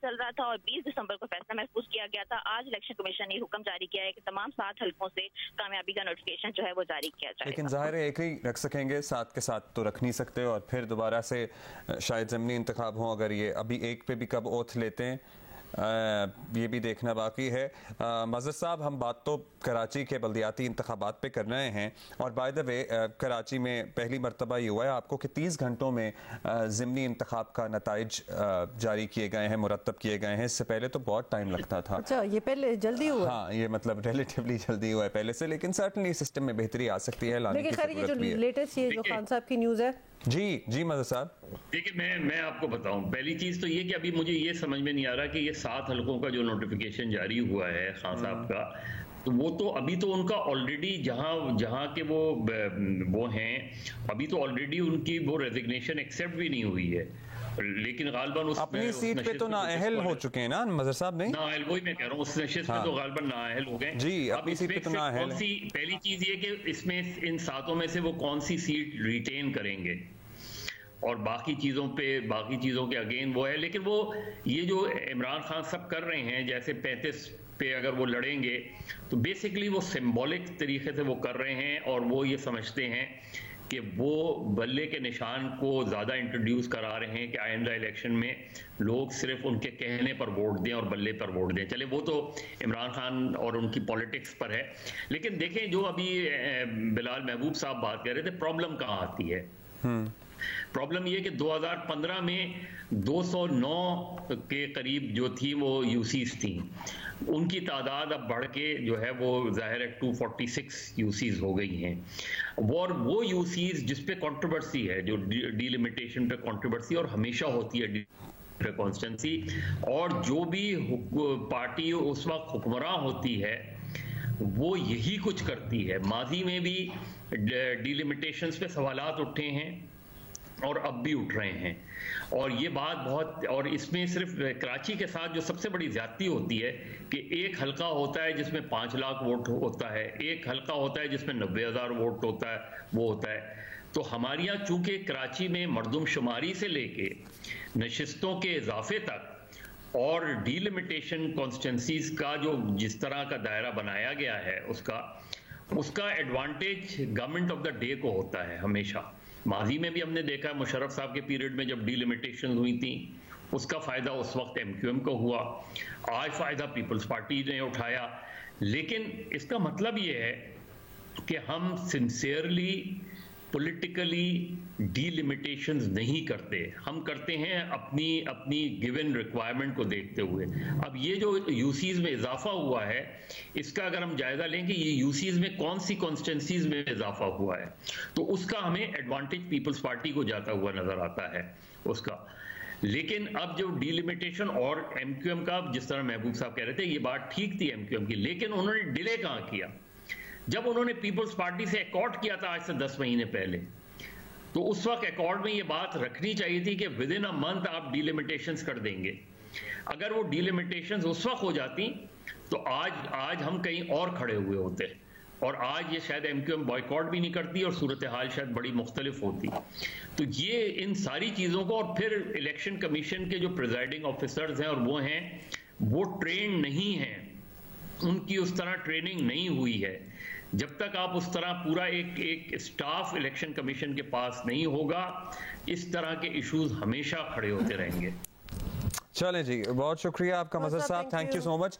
चल रहा था और 20 दिसंबर को फैसला महफूज किया गया था। आज इलेक्शन कमीशन ने हुक्म जारी किया है कि तमाम 7 हल्कों से कामयाबी का नोटिफिकेशन जो है वो जारी किया जाएगा। लेकिन ज़ाहिर है एक ही रख सकेंगे, 7 के 7 तो रख नहीं सकते, और फिर दोबारा से शायद ज़मीनी इंतखाब हों। अगर ये अभी एक पे भी कब ओथ लेते हैं ये भी देखना बाकी है। मज़हर साहब, हम बात तो कराची के बल्दियाती इंतखाबात पे कर रहे हैं, और बाय द वे कराची में पहली मरतबा ये हुआ है आपको कि 30 घंटों में ज़िमनी इंतखाब का नताइज जारी किए गए हैं, मुरतब किए गए हैं। इससे पहले तो बहुत टाइम लगता था। अच्छा, ये पहले जल्दी हुआ? हाँ, ये मतलब रिलेटिवली जल्दी हुआ है पहले से, लेकिन सर्टनली सिस्टम में बेहतरी आ सकती है, लाने की ज़रूरत भी है। लेटेस्ट ये जो खान साहब की न्यूज़ है। जी मज़हर साहब, देखिए मैं आपको बताऊं, पहली चीज तो ये कि अभी मुझे ये समझ में नहीं आ रहा कि ये 7 हल्कों का जो नोटिफिकेशन जारी हुआ है खान साहब का, तो वो तो अभी तो उनका ऑलरेडी जहां के वो हैं, अभी तो ऑलरेडी उनकी वो रेजिग्नेशन एक्सेप्ट भी नहीं हुई है, लेकिन गालबन अपनी सीट पे तो नाअहल हो चुके हैं ना मज़हर साहब। नहीं, नाअहल, वही मैं कह रहा हूँ, उस नशिस्त में तो गालबन नाअहल हो गए जी। अपनी सीट पे तो नाअहल है। पहली चीज ये कि इसमें इन 7 में से वो कौन सी सीट रिटेन करेंगे, और बाकी चीज़ों के अगेन वो है। लेकिन वो ये जो इमरान खान सब कर रहे हैं, जैसे 35 पे अगर वो लड़ेंगे तो बेसिकली वो सिंबॉलिक तरीके से वो कर रहे हैं, और वो ये समझते हैं कि वो बल्ले के निशान को ज़्यादा इंट्रोड्यूस करा रहे हैं कि आइंदा इलेक्शन में लोग सिर्फ उनके कहने पर वोट दें और बल्ले पर वोट दें। चले, वो तो इमरान खान और उनकी पॉलिटिक्स पर है, लेकिन देखें जो अभी बिलाल महबूब साहब बात कर रहे थे, प्रॉब्लम कहाँ आती है। प्रॉब्लम ये कि 2015 में 209 के करीब जो थी वो यूसीज थी, उनकी तादाद अब बढ़ के जो है वो ज़ाहिर है 246 यूसीज हो गई हैं। और वो यूसीज जिस पे कंट्रोवर्सी है, जो डिलिमिटेशन पे कंट्रोवर्सी और हमेशा होती है कॉन्स्टेंसी, और जो भी पार्टी उस वक्त हुक्मरान होती है वो यही कुछ करती है। माजी में भी डिलिमिटेशंस पे सवालात उठे हैं और अब भी उठ रहे हैं, और ये बात बहुत, और इसमें सिर्फ कराची के साथ जो सबसे बड़ी ज्यादती होती है कि एक हल्का होता है जिसमें 5 लाख वोट होता है, एक हल्का होता है जिसमें 90,000 वोट होता है, वो होता है। तो हमारे यहाँ चूंकि कराची में मरदमशुमारी से लेके नशिस्तों के इजाफे तक और डिलिमिटेशन कॉन्स्टिट्यूंसीज का जो जिस तरह का दायरा बनाया गया है, उसका advantage government of the day को होता है हमेशा। माजी में भी हमने देखा है, मुशर्रफ साहब के पीरियड में जब डिलिमिटेशन हुई थी, उसका फायदा उस वक्त एमक्यूएम को हुआ, आज फायदा पीपल्स पार्टी ने उठाया। लेकिन इसका मतलब ये है कि हम सिंसियरली पॉलिटिकली डिलिमिटेशंस नहीं करते, हम करते हैं अपनी गिवन रिक्वायरमेंट को देखते हुए। अब ये जो यूसीज में इजाफा हुआ है, इसका अगर हम जायजा लें कि ये यूसीज में कौन सी कॉन्स्टिट्यूंसीज में इजाफा हुआ है, तो उसका हमें एडवांटेज पीपल्स पार्टी को जाता हुआ नजर आता है उसका। लेकिन अब जो डिलिमिटेशन और एमक्यूएम का, जिस तरह महबूब साहब कह रहे थे, ये बात ठीक थी एमक्यूएम की, लेकिन उन्होंने डिले कहाँ किया। जब उन्होंने पीपल्स पार्टी से एकॉर्ड किया था आज से 10 महीने पहले, तो उस वक्त एकॉर्ड में ये बात रखनी चाहिए थी कि विद इन अ मंथ आप डिलिमिटेशंस कर देंगे। अगर वो डिलिमिटेशंस उस वक्त हो जाती तो आज हम कहीं और खड़े हुए होते, और आज ये शायद एमक्यूएम बॉयकॉट भी नहीं करती और सूरत हाल शायद बड़ी मुख्तलिफ होती। तो ये इन सारी चीज़ों को, और फिर इलेक्शन कमीशन के जो प्रिजाइडिंग ऑफिसर्स हैं और वो ट्रेन नहीं हैं, उनकी उस तरह ट्रेनिंग नहीं हुई है। जब तक आप उस तरह पूरा एक स्टाफ इलेक्शन कमीशन के पास नहीं होगा, इस तरह के इश्यूज हमेशा खड़े होते रहेंगे। चलें जी, बहुत शुक्रिया आपका मज़हर साहब, थैंक यू सो मच।